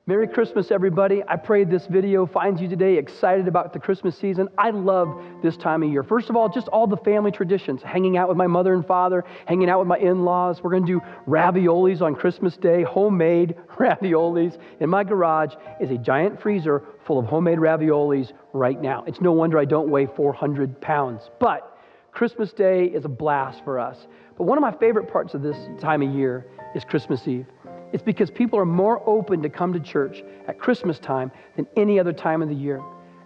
Merry Christmas, everybody. I pray this video finds you today excited about the Christmas season. I love this time of year. First of all, just all the family traditions, hanging out with my mother and father, hanging out with my in-laws. We're going to do raviolis on Christmas Day, homemade raviolis. In my garage is a giant freezer full of homemade raviolis right now. It's no wonder I don't weigh 400 pounds. But Christmas Day is a blast for us. But one of my favorite parts of this time of year is Christmas Eve. It's because people are more open to come to church at Christmas time than any other time of the year.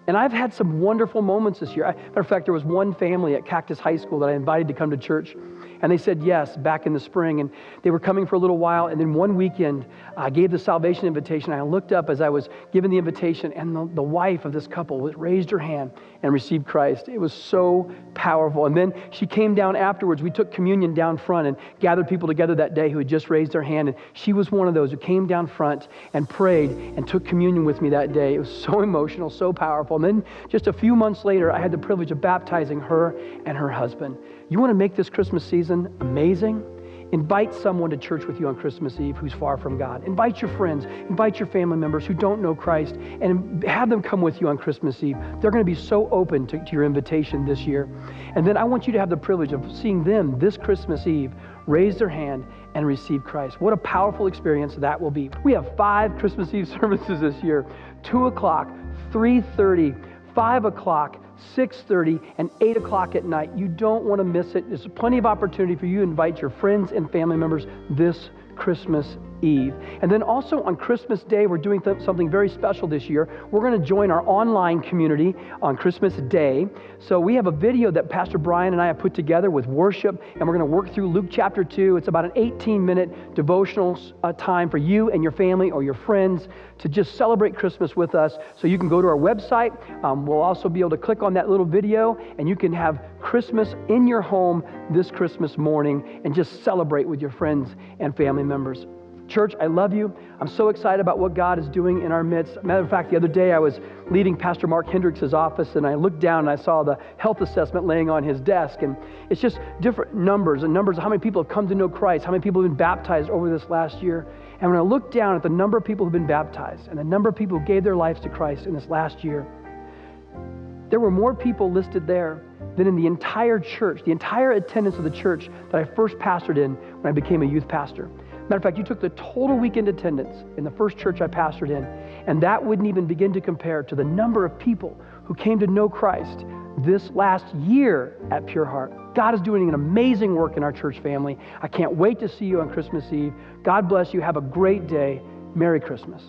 And I've had some wonderful moments this year. Matter of fact, there was one family at Cactus High School that I invited to come to church. And they said yes back in the spring. And they were coming for a little while. And then one weekend, I gave the salvation invitation. I looked up as I was giving the invitation, and the wife of this couple raised her hand and received Christ. It was so powerful. And then she came down afterwards. We took communion down front and gathered people together that day who had just raised their hand. And she was one of those who came down front and prayed and took communion with me that day. It was so emotional, so powerful. And then just a few months later, I had the privilege of baptizing her and her husband. You want to make this Christmas season amazing? Invite someone to church with you on Christmas Eve who's far from God. Invite your friends, invite your family members who don't know Christ, and have them come with you on Christmas Eve. They're going to be so open to your invitation this year. And then I want you to have the privilege of seeing them this Christmas Eve raise their hand and receive Christ. What a powerful experience that will be. We have 5 Christmas Eve services this year: 2 o'clock, 3:30, 5 o'clock, 6:30, and 8 o'clock at night. You don't want to miss it. There's plenty of opportunity for you to invite your friends and family members this Christmas Eve. And then also on Christmas Day, we're doing something very special this year. We're going to join our online community on Christmas Day. So we have a video that Pastor Brian and I have put together with worship, and we're going to work through Luke chapter 2. It's about an 18-minute devotional time for you and your family or your friends to just celebrate Christmas with us. So you can go to our website. We'll also be able to click on that little video, and you can have Christmas in your home this Christmas morning and just celebrate with your friends and family members. Church, I love you. I'm so excited about what God is doing in our midst. Matter of fact, the other day I was leaving Pastor Mark Hendricks' office, and I looked down and I saw the health assessment laying on his desk. And it's just different numbers and numbers of how many people have come to know Christ, how many people have been baptized over this last year. And when I looked down at the number of people who have been baptized and the number of people who gave their lives to Christ in this last year, there were more people listed there than in the entire church, the entire attendance of the church that I first pastored in when I became a youth pastor. Matter of fact, you took the total weekend attendance in the first church I pastored in, and that wouldn't even begin to compare to the number of people who came to know Christ this last year at Pure Heart. God is doing an amazing work in our church family. I can't wait to see you on Christmas Eve. God bless you. Have a great day. Merry Christmas.